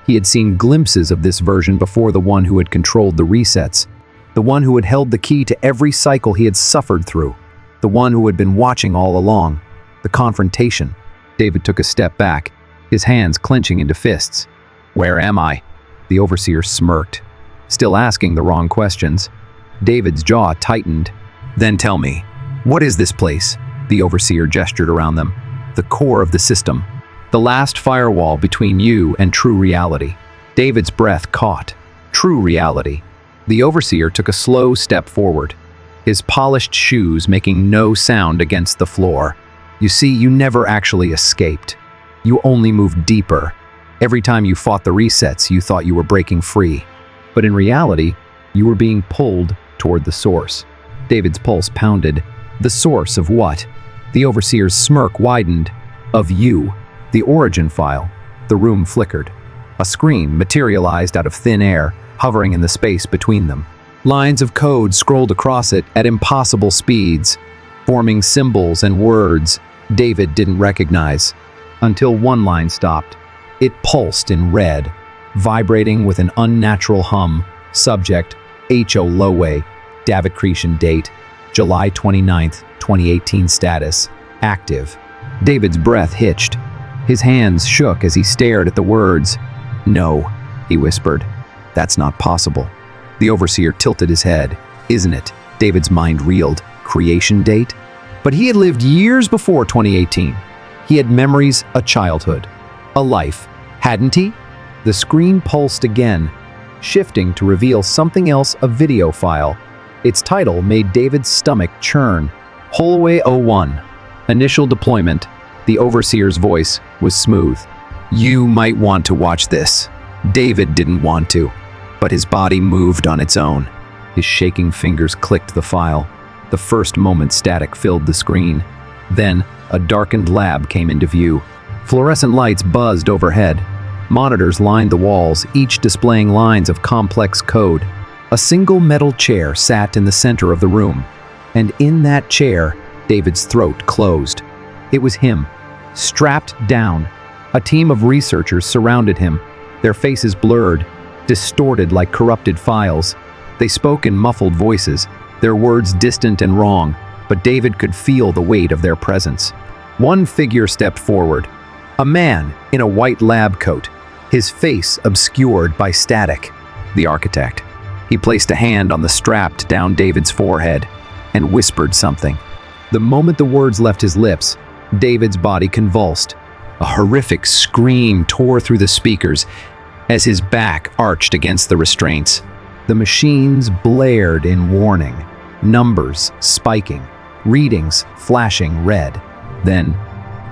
He had seen glimpses of this version before, the one who had controlled the resets, the one who had held the key to every cycle he had suffered through, the one who had been watching all along. The confrontation. David took a step back, his hands clenching into fists. "Where am I?" The overseer smirked, still asking the wrong questions. David's jaw tightened. "Then tell me, what is this place?" The overseer gestured around them. "The core of the system. The last firewall between you and true reality." David's breath caught. True reality. The overseer took a slow step forward, his polished shoes making no sound against the floor. "You see, you never actually escaped. You only moved deeper. Every time you fought the resets, you thought you were breaking free. But in reality, you were being pulled toward the source." David's pulse pounded. The source of what? The overseer's smirk widened. "Of you." The origin file. The room flickered. A screen materialized out of thin air, hovering in the space between them. Lines of code scrolled across it at impossible speeds, forming symbols and words David didn't recognize, until one line stopped. It pulsed in red, vibrating with an unnatural hum. Subject: H.O. Holloway. David creation date: July 29th, 2018. Status: active. David's breath hitched. His hands shook as he stared at the words. "No," he whispered. "That's not possible." The overseer tilted his head. "Isn't it?" David's mind reeled. Creation date? But he had lived years before 2018. He had memories, a childhood, a life, hadn't he? The screen pulsed again, shifting to reveal something else, a video file. Its title made David's stomach churn. Holloway 01. Initial deployment. The overseer's voice was smooth. "You might want to watch this." David didn't want to, but his body moved on its own. His shaking fingers clicked the file. The first moment static filled the screen. Then, a darkened lab came into view. Fluorescent lights buzzed overhead. Monitors lined the walls, each displaying lines of complex code. A single metal chair sat in the center of the room, and in that chair, David's throat closed. It was him, strapped down. A team of researchers surrounded him, their faces blurred, distorted like corrupted files. They spoke in muffled voices, their words distant and wrong, but David could feel the weight of their presence. One figure stepped forward, a man in a white lab coat, his face obscured by static. The architect. He placed a hand on the strapped down David's forehead and whispered something. The moment the words left his lips, David's body convulsed. A horrific scream tore through the speakers as his back arched against the restraints. The machines blared in warning, numbers spiking, readings flashing red. Then,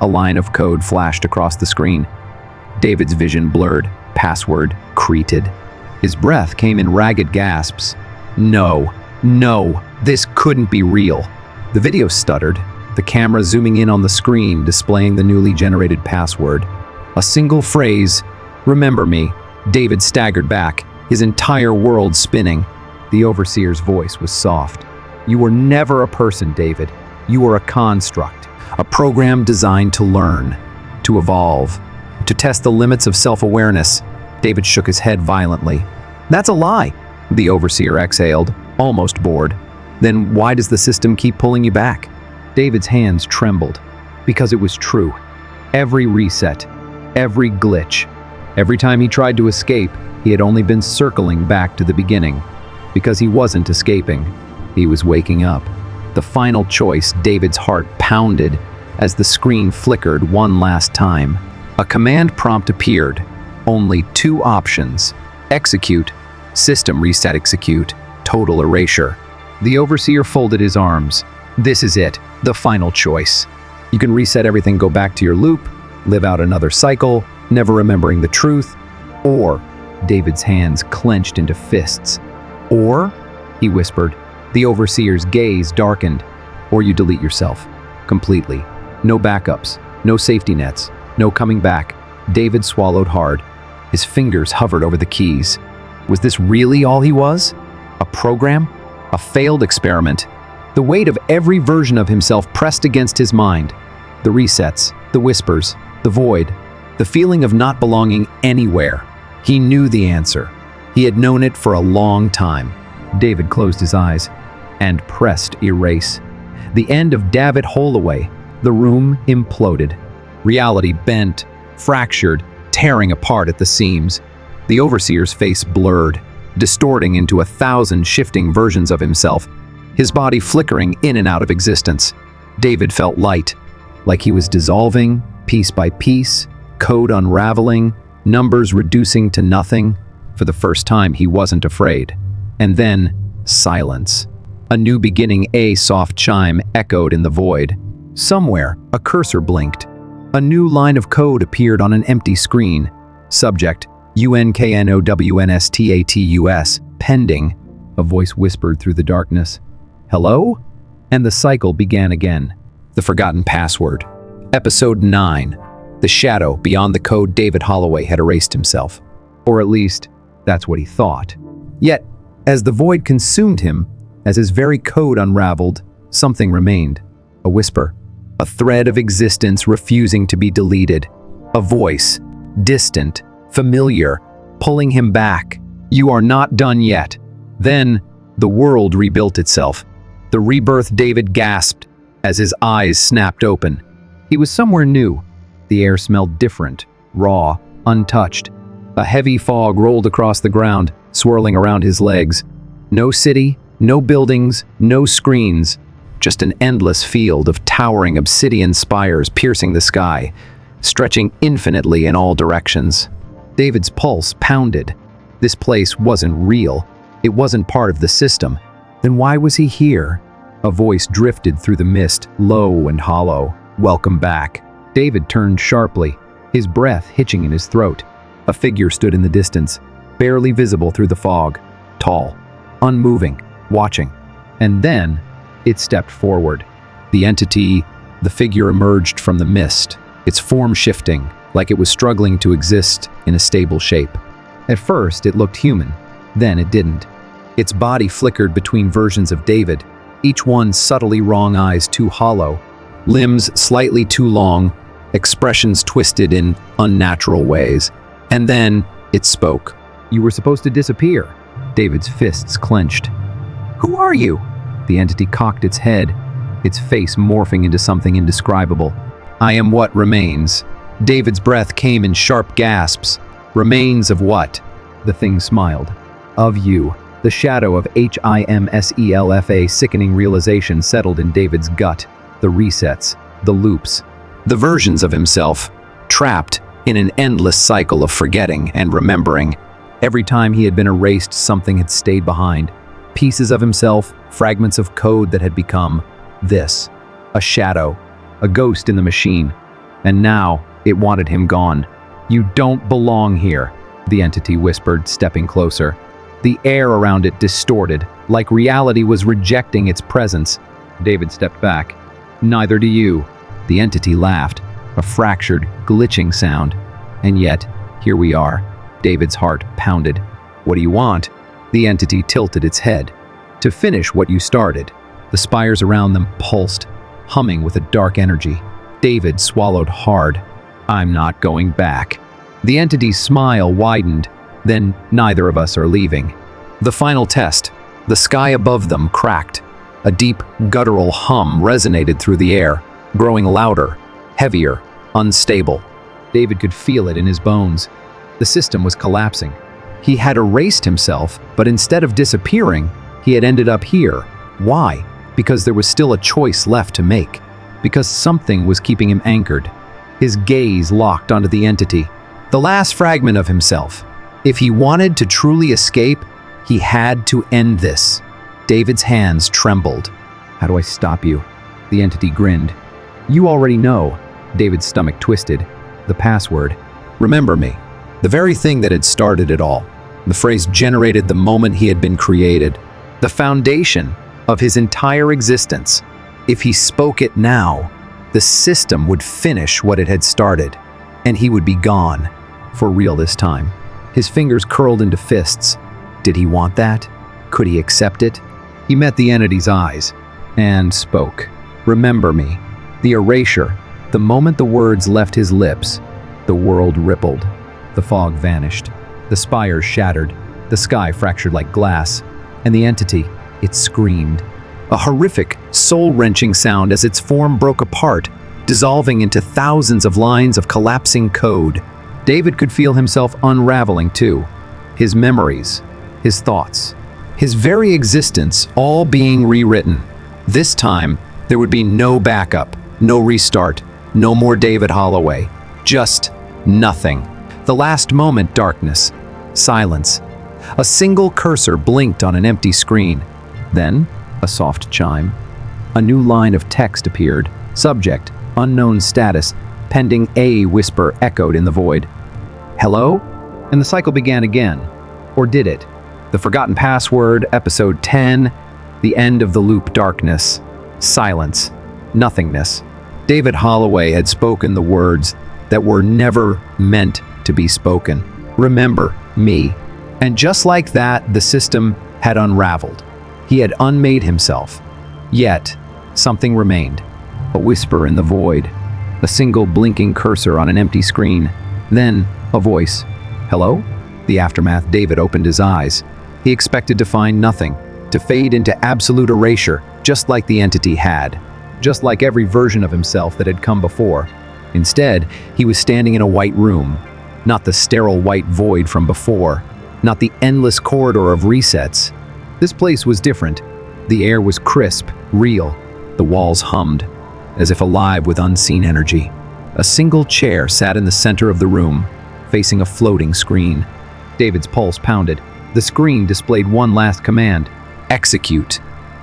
a line of code flashed across the screen. David's vision blurred, password created. His breath came in ragged gasps. No, this couldn't be real. The video stuttered, the camera zooming in on the screen, displaying the newly generated password. A single phrase, "Remember me." David staggered back, his entire world spinning. The overseer's voice was soft. "You were never a person, David. You were a construct, a program designed to learn, to evolve, to test the limits of self-awareness." David shook his head violently. "That's a lie," the overseer exhaled, almost bored. "Then why does the system keep pulling you back?" David's hands trembled. Because it was true. Every reset, every glitch, every time he tried to escape, he had only been circling back to the beginning. Because he wasn't escaping, he was waking up. The final choice, David's heart pounded as the screen flickered one last time. A command prompt appeared. Only two options. Execute, system reset execute, total erasure. The overseer folded his arms. This is it, the final choice. You can reset everything, go back to your loop, live out another cycle, never remembering the truth. Or, David's hands clenched into fists. Or, he whispered. The overseer's gaze darkened. Or you delete yourself. Completely. No backups, no safety nets, no coming back. David swallowed hard. His fingers hovered over the keys. Was this really all he was? A program? A failed experiment? The weight of every version of himself pressed against his mind. The resets, the whispers, the void, the feeling of not belonging anywhere. He knew the answer. He had known it for a long time. David closed his eyes and pressed erase. The end of David Holloway. The room imploded. Reality bent, fractured, tearing apart at the seams. The overseer's face blurred, distorting into 1,000 shifting versions of himself, his body flickering in and out of existence. David felt light, like he was dissolving, piece by piece, code unraveling, numbers reducing to nothing. For the first time, he wasn't afraid. And then, silence. A new beginning, a soft chime echoed in the void. Somewhere, a cursor blinked. A new line of code appeared on an empty screen. Subject, UNKNOWNSTATUS, pending. A voice whispered through the darkness. Hello? And the cycle began again. The forgotten password. Episode 9. The shadow beyond the code. David Holloway had erased himself. Or at least, that's what he thought. Yet, as the void consumed him, as his very code unraveled, something remained. A whisper. A thread of existence refusing to be deleted. A voice, distant, familiar, pulling him back. You are not done yet. Then, the world rebuilt itself. The rebirth. David gasped as his eyes snapped open. He was somewhere new. The air smelled different, raw, untouched. A heavy fog rolled across the ground, swirling around his legs. No city, no buildings, no screens. Just an endless field of towering obsidian spires piercing the sky, stretching infinitely in all directions. David's pulse pounded. This place wasn't real. It wasn't part of the system. Then why was he here? A voice drifted through the mist, low and hollow. Welcome back. David turned sharply, his breath hitching in his throat. A figure stood in the distance, barely visible through the fog. Tall, unmoving, watching. And then, it stepped forward. The entity, the figure emerged from the mist, its form shifting, like it was struggling to exist in a stable shape. At first, it looked human. Then it didn't. Its body flickered between versions of David, each one subtly wrong, eyes too hollow, limbs slightly too long, expressions twisted in unnatural ways. And then, it spoke. You were supposed to disappear. David's fists clenched. Who are you? The entity cocked its head, its face morphing into something indescribable. I am what remains. David's breath came in sharp gasps. Remains of what? The thing smiled. Of you. The shadow of HIMSELF. Sickening realization settled in David's gut. The resets, the loops, the versions of himself, trapped in an endless cycle of forgetting and remembering. Every time he had been erased, something had stayed behind. Pieces of himself, fragments of code that had become this. A shadow, a ghost in the machine. And now, it wanted him gone. You don't belong here, the entity whispered, stepping closer. The air around it distorted, like reality was rejecting its presence. David stepped back. Neither do you. The entity laughed, a fractured, glitching sound. And yet, here we are. David's heart pounded. What do you want? The entity tilted its head. To finish what you started. The spires around them pulsed, humming with a dark energy. David swallowed hard. I'm not going back. The entity's smile widened. Then neither of us are leaving. The final test. The sky above them cracked. A deep, guttural hum resonated through the air, growing louder, heavier, unstable. David could feel it in his bones. The system was collapsing. He had erased himself, but instead of disappearing, he had ended up here. Why? Because there was still a choice left to make. Because something was keeping him anchored. His gaze locked onto the entity, the last fragment of himself. If he wanted to truly escape, he had to end this. David's hands trembled. How do I stop you? The entity grinned. You already know. David's stomach twisted. The password. Remember me. The very thing that had started it all. The phrase generated the moment he had been created. The foundation of his entire existence. If he spoke it now, the system would finish what it had started, and he would be gone, for real this time. His fingers curled into fists. Did he want that? Could he accept it? He met the entity's eyes and spoke. Remember me. The erasure. The moment the words left his lips, the world rippled. The fog vanished. The spires shattered. The sky fractured like glass. And the entity, it screamed. A horrific, soul-wrenching sound as its form broke apart, dissolving into thousands of lines of collapsing code. David could feel himself unraveling too. His memories, his thoughts, his very existence all being rewritten. This time, there would be no backup, no restart, no more David Holloway. Just nothing. The last moment, darkness, silence. A single cursor blinked on an empty screen. Then, a soft chime. A new line of text appeared. Subject, unknown status, pending a whisper echoed in the void. Hello? And the cycle began again. Or did it? The Forgotten Password, Episode 10, the end of the loop, darkness, silence, nothingness. David Holloway had spoken the words that were never meant to be spoken. Remember me. And just like that, the system had unraveled. He had unmade himself. Yet, something remained. A whisper in the void. A single blinking cursor on an empty screen. Then, a voice. Hello? The aftermath, David opened his eyes. He expected to find nothing, to fade into absolute erasure, just like the entity had. Just like every version of himself that had come before. Instead, he was standing in a white room. Not the sterile white void from before. Not the endless corridor of resets. This place was different. The air was crisp, real. The walls hummed, as if alive with unseen energy. A single chair sat in the center of the room, facing a floating screen. David's pulse pounded. The screen displayed one last command. Execute.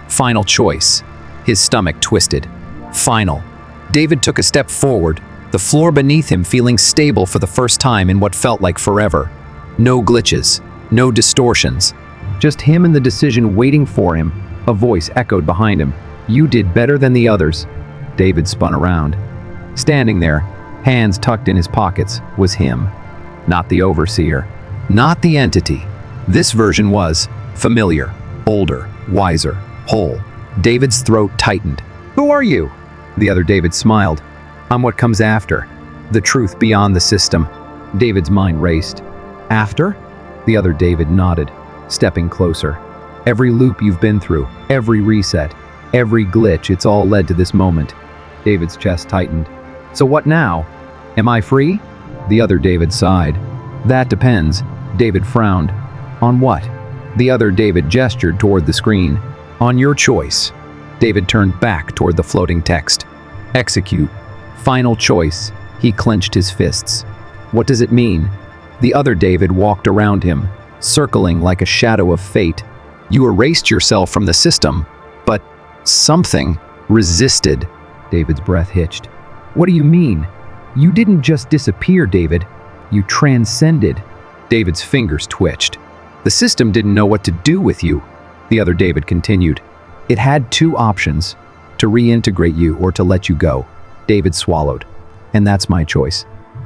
Final choice. His stomach twisted. Final. David took a step forward, the floor beneath him feeling stable for the first time in what felt like forever. No glitches, no distortions. Just him and the decision waiting for him. A voice echoed behind him. You did better than the others. David spun around. Standing there, hands tucked in his pockets, was him. Not the overseer. Not the entity. This version was familiar, older, wiser, whole. David's throat tightened. Who are you? The other David smiled. I'm what comes after. The truth beyond the system. David's mind raced. After? The other David nodded, stepping closer. Every loop you've been through, every reset, every glitch, it's all led to this moment. David's chest tightened. So what now? Am I free? The other David sighed. That depends. David frowned. On what? The other David gestured toward the screen. On your choice. David turned back toward the floating text. Execute. Final choice. He clenched his fists. What does it mean? The other David walked around him, circling like a shadow of fate. You erased yourself from the system, but something resisted. David's breath hitched. What do you mean? You didn't just disappear, David. You transcended. David's fingers twitched. The system didn't know what to do with you. The other David continued. It had two options, to reintegrate you or to let you go. David swallowed. And that's my choice.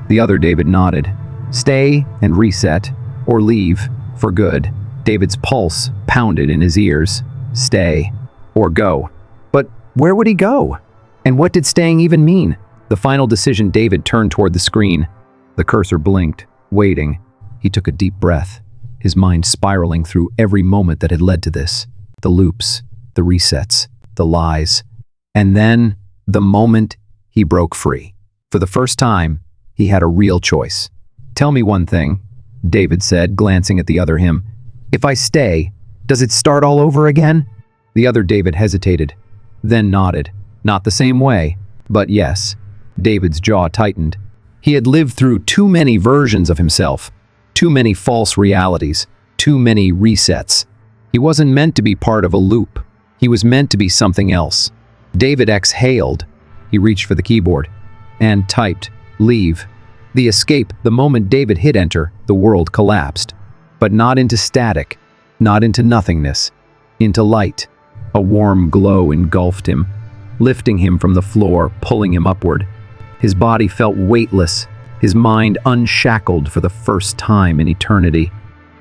The other David nodded. Stay and reset, or leave, for good. David's pulse pounded in his ears. Stay, or go. But where would he go? And what did staying even mean? The final decision, David turned toward the screen. The cursor blinked, waiting. He took a deep breath, his mind spiraling through every moment that had led to this. The loops, the resets, the lies. And then, the moment he broke free. For the first time, he had a real choice. Tell me one thing, David said, glancing at the other him. If I stay, does it start all over again? The other David hesitated, then nodded. Not the same way, but yes. David's jaw tightened. He had lived through too many versions of himself, too many false realities, too many resets. He wasn't meant to be part of a loop. He was meant to be something else. David exhaled. He reached for the keyboard and typed, leave. The escape, the moment David hit enter, the world collapsed. But not into static, not into nothingness, into light. A warm glow engulfed him, lifting him from the floor, pulling him upward. His body felt weightless, his mind unshackled for the first time in eternity.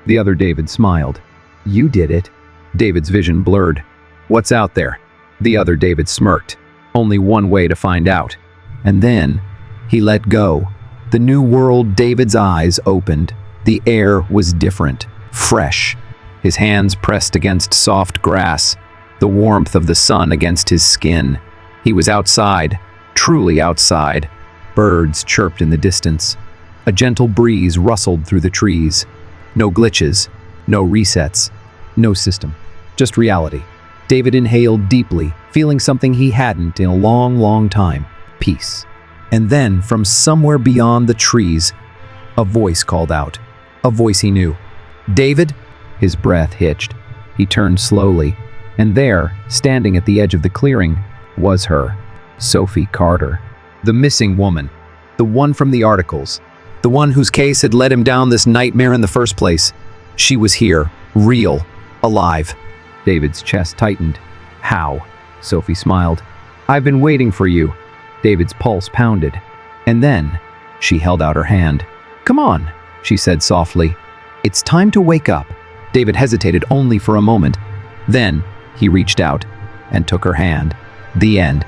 The other David smiled. "You did it." David's vision blurred. "What's out there?" The other David smirked. "Only one way to find out." And then he let go. The new world David's eyes opened. The air was different, fresh. His hands pressed against soft grass, the warmth of the sun against his skin. He was outside, truly outside. Birds chirped in the distance. A gentle breeze rustled through the trees. No glitches, no resets, no system, just reality. David inhaled deeply, feeling something he hadn't in a long, long time: peace. And then, from somewhere beyond the trees, a voice called out. A voice he knew. "David?" His breath hitched. He turned slowly, and there, standing at the edge of the clearing, was her, Sophie Carter. The missing woman. The one from the articles. The one whose case had led him down this nightmare in the first place. She was here, real, alive. David's chest tightened. "How?" Sophie smiled. "I've been waiting for you." David's pulse pounded. And then, she held out her hand. "Come on," she said softly. "It's time to wake up." David hesitated only for a moment. Then, he reached out and took her hand. The end.